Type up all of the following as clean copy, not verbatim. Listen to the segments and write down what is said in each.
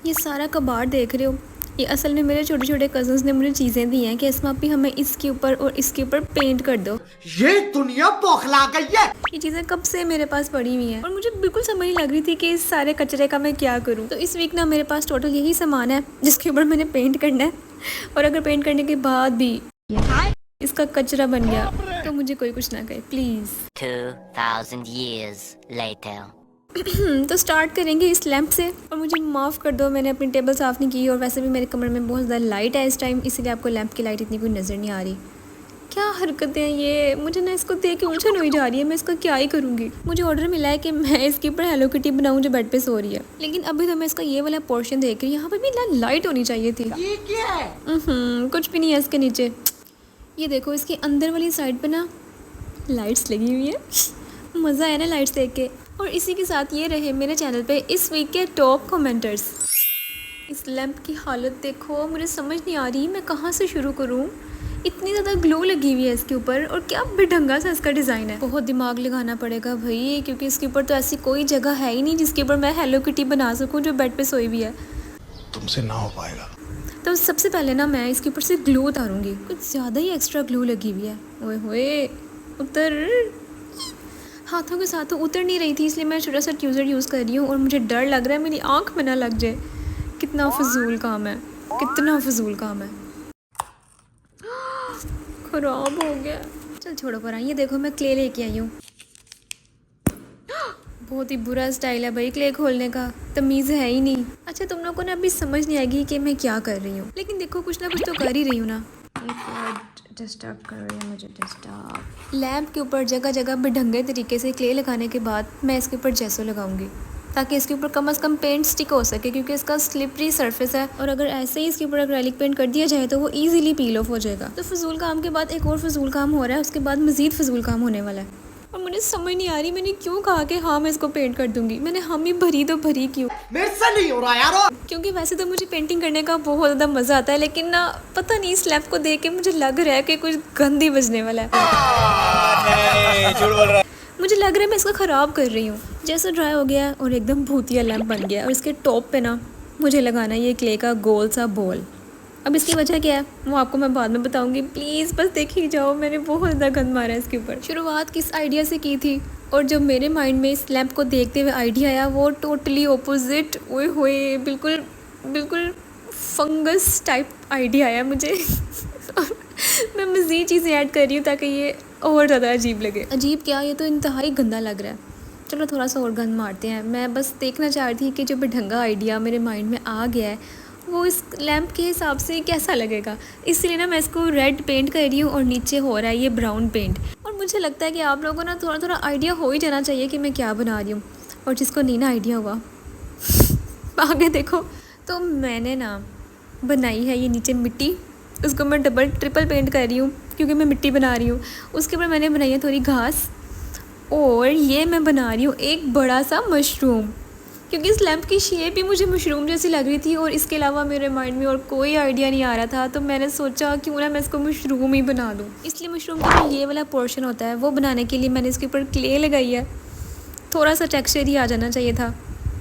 ये सारा कबाड़ देख रहे हो, ये असल में मेरे छोटे छोटे कजन्स ने मुझे चीज़ें दी हैं कि इसमें आप भी हमें इसके ऊपर और इसके ऊपर पेंट कर दो। ये दुनिया बौखला गई है। ये चीज़ें कब से मेरे पास पड़ी हुई हैं और मुझे बिल्कुल समझ नहीं लग रही थी कि इस सारे कचरे का मैं क्या करूं। तो इस वीक ना मेरे पास टोटल यही सामान है जिसके ऊपर मैंने पेंट करना है, और अगर पेंट करने के बाद भी इसका कचरा बन गया तो मुझे कोई कुछ ना कहे प्लीज़। 2000 years later. तो स्टार्ट करेंगे इस लैंप से। और मुझे माफ़ कर दो, मैंने अपनी टेबल साफ़ नहीं की, और वैसे भी मेरे कमरे में बहुत ज़्यादा लाइट है इस टाइम, इसीलिए आपको लैंप की लाइट इतनी कोई नज़र नहीं आ रही। क्या हरकतें हैं ये, मुझे ना इसको देख के उलझन हो जा रही है, मैं इसका क्या ही करूँगी। मुझे ऑर्डर मिला है कि मैं इसके ऊपर हेलो किटी बनाऊँ जो बेड पे सो रही है, लेकिन अभी तो मैं इसका ये वाला पोर्शन देख रही हूँ, यहाँ पर भी लाइट होनी चाहिए थी। ये क्या है? कुछ भी नहीं है इसके नीचे। ये देखो इसके अंदर वाली साइड पे ना लाइट्स लगी हुई है। मज़ा आया ना लाइट्स देख के। और इसी के साथ ये रहे मेरे चैनल पे इस वीक के टॉप कमेंटर्स। इस लैंप की हालत देखो, मुझे समझ नहीं आ रही मैं कहाँ से शुरू करूँ। इतनी ज़्यादा ग्लो लगी हुई है इसके ऊपर, और क्या बेढंगा सा इसका डिज़ाइन है। बहुत दिमाग लगाना पड़ेगा भाई, क्योंकि इसके ऊपर तो ऐसी कोई जगह है ही नहीं जिसके ऊपर मैं हेलो किटी बना सकूँ जो बेड पे सोई हुई है। तुमसे ना हो पाएगा। तो सबसे पहले ना मैं इसके ऊपर से ग्लो उतारूँगी, कुछ ज़्यादा ही एक्स्ट्रा ग्लो लगी हुई है। ओए होए, उतर, हाथों के साथ तो उतर नहीं रही थी, इसलिए मैं छोटा सा ट्यूज़र यूज़ कर रही हूँ, और मुझे डर लग रहा है मेरी आँख में ना लग जाए। कितना फजूल काम है, कितना फजूल काम है। ख़राब हो गया। चल छोड़ो पर, ये देखो मैं क्ले लेके आई हूँ। बहुत ही बुरा स्टाइल है भाई क्ले खोलने का, तमीज़ है ही नहीं। अच्छा तुम लोगों को ना अभी समझ नहीं आएगी कि मैं क्या कर रही हूँ, लेकिन देखो कुछ ना कुछ तो कर ही रही हूँ ना। डिस्टर्ब कर रही है मुझे, डिस्टर्ब। लैंप के ऊपर जगह जगह बेढंगे तरीके से क्ले लगाने के बाद मैं इसके ऊपर जेसो लगाऊंगी, ताकि इसके ऊपर कम से कम पेंट स्टिक हो सके, क्योंकि इसका स्लिपरी सरफेस है, और अगर ऐसे ही इसके ऊपर एक्रेलिक पेंट कर दिया जाए तो वो इजीली पील ऑफ हो जाएगा। तो फजूल काम के बाद एक और फजूल काम हो रहा है, उसके बाद मज़ीद फजूल काम होने वाला है, और मुझे समझ नहीं आ रही मैंने क्यों कहा कि हाँ मैं इसको पेंट कर दूंगी। मैंने हम ही भरी तो भरी क्यों? मेरे से नहीं हो रहा यार। क्योंकि वैसे तो मुझे पेंटिंग करने का बहुत ज़्यादा मज़ा आता है, लेकिन ना पता नहीं इस लैंप को देख के मुझे लग रहा है कि कुछ गंदी बजने वाला है। मुझे लग रहा है मैं इसको ख़राब कर रही हूँ। जैसे ड्राई हो गया और एकदम भूतिया लैंप बन गया, और इसके टॉप पे ना मुझे लगाना ये क्ले का गोल सा बॉल। अब इसकी वजह क्या है वो आपको मैं बाद में बताऊंगी, प्लीज़ बस देख ही जाओ। मैंने बहुत ज़्यादा गंद मारा है इसके ऊपर। शुरुआत किस आइडिया से की थी, और जो मेरे माइंड में इस लैंप को देखते हुए आइडिया आया वो टोटली ऑपोजिट। ओए होए, बिल्कुल बिल्कुल फंगस टाइप आइडिया आया मुझे। मैं मज़ीद चीज़ें ऐड कर रही हूँ ताकि ये और ज़्यादा अजीब लगे। अजीब क्या, ये तो इंतहाई गंदा लग रहा है। चलो थोड़ा सा और गंद मारते हैं। मैं बस देखना चाह रही थी कि जो बेढंगा आइडिया मेरे माइंड में आ गया है वो इस लैंप के हिसाब से कैसा लगेगा, इसलिए ना मैं इसको रेड पेंट कर रही हूँ और नीचे हो रहा है ये ब्राउन पेंट। और मुझे लगता है कि आप लोगों को ना थोड़ा थोड़ा आइडिया हो ही जाना चाहिए कि मैं क्या बना रही हूँ, और जिसको नहीं ना आइडिया हुआ आगे देखो। तो मैंने ना बनाई है ये नीचे मिट्टी, उसको मैं डबल ट्रिपल पेंट कर रही हूँ क्योंकि मैं मिट्टी बना रही हूँ। उसके ऊपर मैंने बनाई है थोड़ी घास, और ये मैं बना रही हूँ एक बड़ा सा मशरूम, क्योंकि इस लैंप की शेप ही मुझे मशरूम जैसी लग रही थी, और इसके अलावा मेरे माइंड में और कोई आइडिया नहीं आ रहा था। तो मैंने सोचा क्यों ना मैं इसको मशरूम ही बना दूँ। इसलिए मशरूम का जो ये वाला पोर्शन होता है वो बनाने के लिए मैंने इसके ऊपर क्ले लगाई है। थोड़ा सा टेक्सचर ही आ जाना चाहिए था,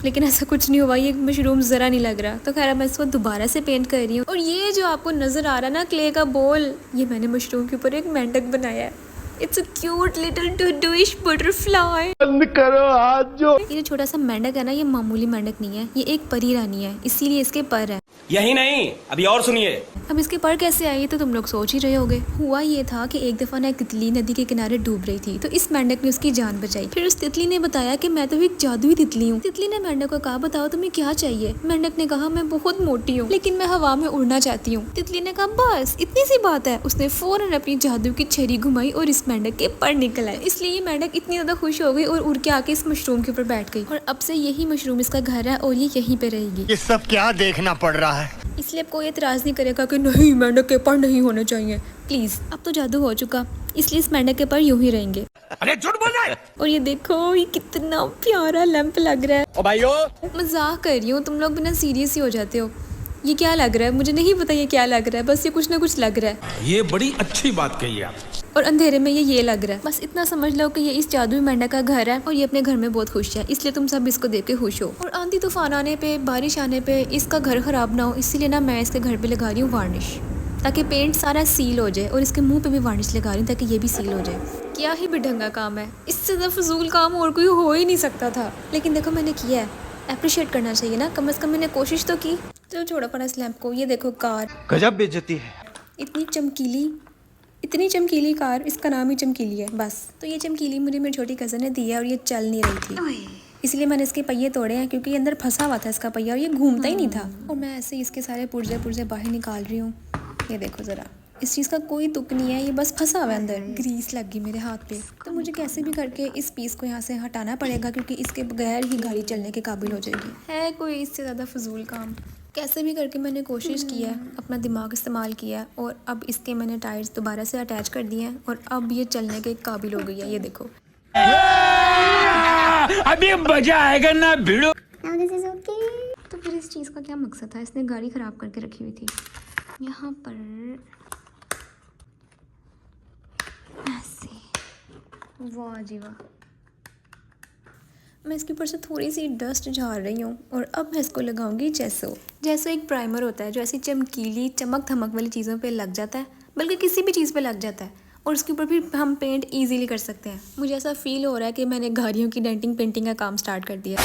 लेकिन ऐसा कुछ नहीं हुआ, ये मशरूम ज़रा नहीं लग रहा। तो खैर मैं इसको दोबारा से पेंट कर रही हूँ। और ये जो आपको नज़र आ रहा है ना क्ले का बॉल, ये मैंने मशरूम के ऊपर एक मेंढक बनाया है। It's a cute little toodooish butterfly. बंद करो हाथ जो। ये छोटा सा मेंढक है ना, ये मामूली मेंढक नहीं है, ये एक परी रानी है, इसीलिए इसके पर है। यही नहीं, अभी और सुनिए। अब इसके पर कैसे आई तो तुम लोग सोच ही रहे होगे। हुआ ये था कि एक दफ़ा ना एक तितली नदी के किनारे डूब रही थी, तो इस मेंढक ने उसकी जान बचाई। फिर उस तितली ने बताया कि मैं तो एक जादुई तितली हूँ। तितली ने मेंढक को कहा बताओ तुम्हें क्या चाहिए। मेंढक ने कहा मैं बहुत मोटी हूँ लेकिन मैं हवा में उड़ना चाहती हूँ। तितली ने कहा बस इतनी सी बात है। उसने फौरन अपनी जादू की छड़ी घुमाई और इस मेंढक के पर निकल आए। इसलिए ये मेंढक इतनी ज्यादा खुश हो गई और उड़ के आके इस मशरूम के ऊपर बैठ गई, और अब से यही मशरूम इसका घर है और ये यहीं पे रहेगी। ये सब क्या देखना पड़ रहा है? इसलिए अब कोई एतराज़ नहीं करेगा कि नहीं मेंढक के पर नहीं होने चाहिए। प्लीज़, अब तो जादू हो चुका, इसलिए इस मेंढक के पर यूं ही रहेंगे। अरे झूठ बोल रहा है। और ये देखो ये कितना प्यारा लैंप लग रहा है। ओ भाइयों, मजाक कर रही हूँ, तुम लोग बिना सीरियस ही हो जाते हो। ये क्या लग रहा है मुझे नहीं पता, ये क्या लग रहा है, बस ये कुछ ना कुछ लग रहा है। ये बड़ी अच्छी बात कही आप। और अंधेरे में ये लग रहा है। बस इतना समझ लो कि ये इस जादुई मेंढक का घर है और ये अपने घर में बहुत खुश है, इसलिए तुम सब इसको देख के खुश हो। और आंधी तूफान आने पे, बारिश आने पे इसका घर खराब ना हो, इसीलिए ना मैं इसके घर पे लगा रही हूँ वार्निश, ताकि पेंट सारा सील हो जाए। और इसके मुंह पे भी वार्निश लगा रही हूँ ताकि ये भी सील हो जाए। क्या ही बेढंगा काम है, इससे ज़्यादा फजूल काम और कोई हो ही नहीं सकता था। लेकिन देखो मैंने किया है, अप्रिशिएट करना चाहिए ना, कम से कम मैंने कोशिश तो की। चलो छोड़ो पर इस लैंप को। ये देखो कार, गजब बेइज्जती है। इतनी चमकीली कार, इसका नाम ही चमकीली है बस। तो ये चमकीली मुझे मेरी छोटी कज़न ने दी है और ये चल नहीं रही थी, इसलिए मैंने इसके पहिए तोड़े हैं, क्योंकि अंदर फंसा हुआ था इसका पहिया और ये घूमता ही नहीं था। और मैं ऐसे ही इसके सारे पुर्जे बाहर निकाल रही हूँ। ये देखो ज़रा, इस चीज़ का कोई तुक नहीं है, ये बस फंसा हुआ है अंदर। ग्रीस लग गई मेरे हाथ पे, तो मुझे कैसे भी करके इस पीस को यहाँ से हटाना पड़ेगा, क्योंकि इसके बगैर ही गाड़ी चलने के काबिल हो जाएगी। है कोई इससे ज़्यादा फजूल काम? कैसे भी करके मैंने कोशिश की है, अपना दिमाग इस्तेमाल किया है, और अब इसके मैंने टायर्स दोबारा से अटैच कर दिए हैं और अब ये चलने के काबिल हो गई है। ये देखो अभी मजा आएगा ना भिड़ो। तो फिर इस चीज़ का क्या मकसद था? इसने गाड़ी ख़राब करके रखी हुई थी यहाँ पर ऐसे। वाह जी वाह। मैं इसके ऊपर से थोड़ी सी डस्ट झाड़ रही हूँ और अब मैं इसको लगाऊंगी जेसो। जेसो एक प्राइमर होता है जो ऐसी चमकीली चमक धमक वाली चीज़ों पे लग जाता है, बल्कि किसी भी चीज़ पे लग जाता है, और उसके ऊपर भी हम पेंट इजीली कर सकते हैं। मुझे ऐसा फील हो रहा है कि मैंने गाड़ियों की डेंटिंग पेंटिंग का काम स्टार्ट कर दिया।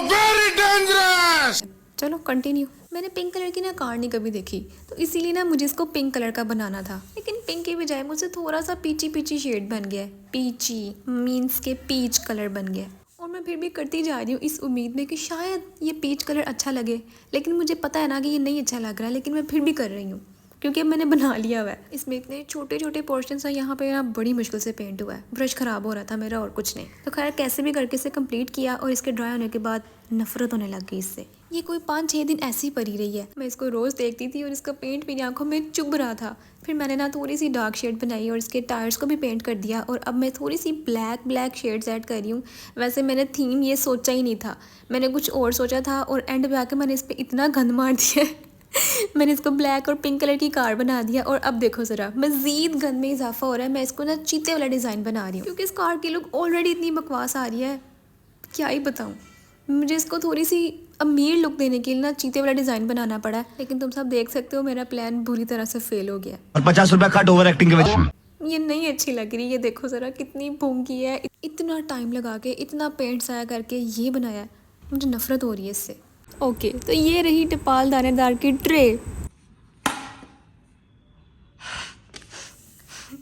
Very dangerous. चलो कंटिन्यू। मैंने पिंक कलर की ना कार नहीं कभी देखी, तो इसीलिए ना मुझे इसको पिंक कलर का बनाना था, लेकिन पिंक के बजाय मुझसे थोड़ा सा पीची शेड बन गया है। पीची मीन्स के पीच कलर बन गया, और मैं फिर भी करती जा रही हूँ इस उम्मीद में कि शायद ये पीच कलर अच्छा लगे। लेकिन मुझे पता है ना कि ये नहीं अच्छा लग रहा है, लेकिन मैं फिर भी कर रही हूँ क्योंकि अब मैंने बना लिया हुआ है। इसमें इतने छोटे पोर्शंस हैं, यहाँ पे ना बड़ी मुश्किल से पेंट हुआ है। ब्रश ख़राब हो रहा था मेरा और कुछ नहीं। तो खैर कैसे भी करके इसे कंप्लीट किया, और इसके ड्राई होने के बाद नफरत होने लग गई इससे। ये कोई 5-6 दिन ऐसी पड़ी रही है। मैं इसको रोज़ देखती थी और इसका पेंट मेरी आंखों में चुभ रहा था। फिर मैंने ना थोड़ी सी डार्क शेड बनाई और इसके टायर्स को भी पेंट कर दिया, और अब मैं थोड़ी सी ब्लैक शेड्स ऐड कर रही हूँ। वैसे मैंने थीम ये सोचा ही नहीं था, मैंने कुछ और सोचा था, और एंड पे आके मैंने इस पर इतना गंद मार दिया मैंने इसको ब्लैक और पिंक कलर की कार बना दिया। और अब देखो ज़रा मज़ीद गंद में इजाफा हो रहा है। मैं इसको ना चीते वाला डिज़ाइन बना रही हूँ, क्योंकि इस कार की लुक ऑलरेडी इतनी बकवास आ रही है, क्या ही बताऊँ। मुझे इसको थोड़ी सी अमीर लुक देने के लिए ना चीते वाला डिज़ाइन बनाना पड़ा है, लेकिन तुम सब देख सकते हो मेरा प्लान बुरी तरह से फेल हो गया। और 50 रुपया कट ओवर एक्टिंग के वजह से ये नहीं अच्छी लग रही। ये देखो ज़रा कितनी भूंगी है, इतना टाइम लगा के इतना पेंट साया करके ये बनाया है, मुझे नफरत हो रही है इससे। ओके, तो ये रही टिपाल दानेदार की ट्रे।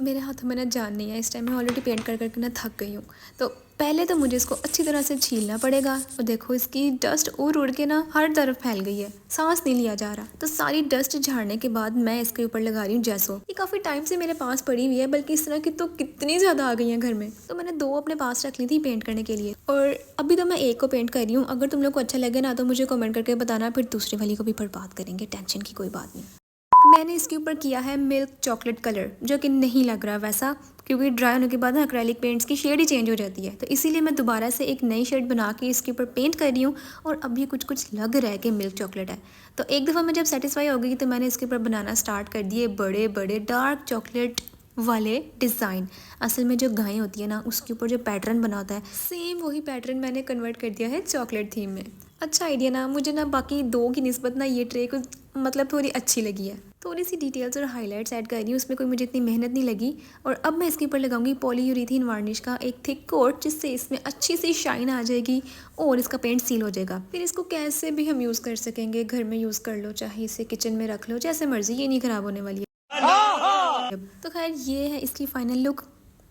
मेरे हाथों में ना जान नहीं है इस टाइम, मैं ऑलरेडी पेंट कर करके ना थक गई हूँ। तो पहले तो मुझे इसको अच्छी तरह से छीलना पड़ेगा, और देखो इसकी डस्ट उड़ के ना हर तरफ फैल गई है, सांस नहीं लिया जा रहा। तो सारी डस्ट झाड़ने के बाद मैं इसके ऊपर लगा रही हूँ जेसो। ये काफ़ी टाइम से मेरे पास पड़ी हुई है, बल्कि इस तरह की तो कितनी ज़्यादा आ गई हैं घर में, तो मैंने 2 अपने पास रख ली थी पेंट करने के लिए, और अभी तो मैं एक को पेंट कर रही हूँ। अगर तुम लोग को अच्छा लगे ना तो मुझे कमेंट करके बताना, फिर दूसरी वाली को भी बर्बाद करेंगे, टेंशन की कोई बात नहीं। मैंने इसके ऊपर किया है मिल्क चॉकलेट कलर, जो कि नहीं लग रहा वैसा, क्योंकि ड्राई होने के बाद ना एक्रेलिक पेंट्स की शेड ही चेंज हो जाती है। तो इसीलिए मैं दोबारा से एक नई शेड बना के इसके ऊपर पेंट कर रही हूँ, और अब ये कुछ लग रहा है कि मिल्क चॉकलेट है। तो एक दफ़ा मैं जब सेटिस्फाई हो गई तो मैंने इसके ऊपर बनाना स्टार्ट कर दिए बड़े डार्क चॉकलेट वाले डिज़ाइन। असल में जो गायें होती है ना, उसके ऊपर जो पैटर्न बना होता है, सेम वही पैटर्न मैंने कन्वर्ट कर दिया है चॉकलेट थीम में। अच्छा आइडिया ना, मुझे ना बाकी 2 की निस्बत ना ये ट्रे को मतलब थोड़ी अच्छी लगी है। थोड़ी सी डिटेल्स और हाइलाइट्स ऐड कर रही हूँ, उसमें कोई मुझे इतनी मेहनत नहीं लगी। और अब मैं इसके ऊपर लगाऊंगी पॉलीयूरेथीन वार्निश का एक थिक कोट, जिससे इसमें अच्छी सी शाइन आ जाएगी और इसका पेंट सील हो जाएगा। फिर इसको कैसे भी हम यूज़ कर सकेंगे, घर में यूज़ कर लो, चाहे इसे किचन में रख लो, जैसे मर्जी, ये नहीं ख़राब होने वाली है। तो खैर ये है इसकी फाइनल लुक।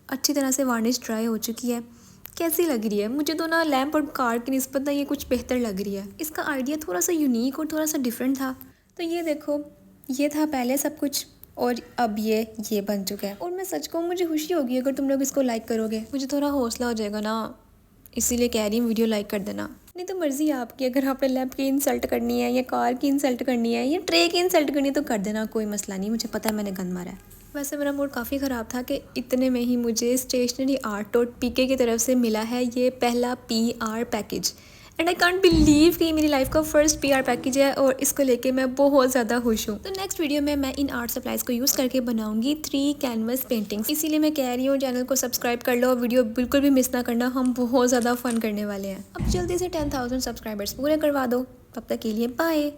अच्छी तरह से वार्निश ड्राई हो चुकी है। कैसी लग रही है? मुझे तो ना लैंप और कार की निस्बत ना ये कुछ बेहतर लग रही है। इसका आइडिया थोड़ा सा यूनिक और थोड़ा सा डिफरेंट था। तो ये देखो, ये था पहले सब कुछ, और अब ये बन चुका है। और मैं सच कहूँ, मुझे खुशी होगी अगर तुम लोग इसको लाइक करोगे, मुझे थोड़ा हौसला हो जाएगा ना, इसीलिए कह रही हूँ वीडियो लाइक कर देना। नहीं तो मर्ज़ी आपकी, अगर आपने लैंप की इंसल्ट करनी है या कार की इंसल्ट करनी है या ट्रे की इंसल्ट करनी है तो कर देना, कोई मसला नहीं। मुझे पता है मैंने गंद मारा है। वैसे मेरा मूड काफ़ी ख़राब था कि इतने में ही मुझे स्टेशनरी आर्ट डॉट पीके की तरफ से मिला है ये पहला PR package. And I can't believe कि मेरी लाइफ का फर्स्ट PR पैकेज है और इसको लेके मैं बहुत ज़्यादा खुश हूँ। तो नेक्स्ट वीडियो में मैं इन आर्ट सप्लाईज को यूज़ करके बनाऊंगी 3 कैनवस पेंटिंग्स। इसीलिए मैं कह रही हूँ चैनल को सब्सक्राइब कर लो, वीडियो बिल्कुल भी मिस ना करना, हम बहुत ज़्यादा फन करने वाले हैं। अब जल्दी से 10,000 सब्सक्राइबर्स पूरे करवा दो। तब तक के लिए बाय।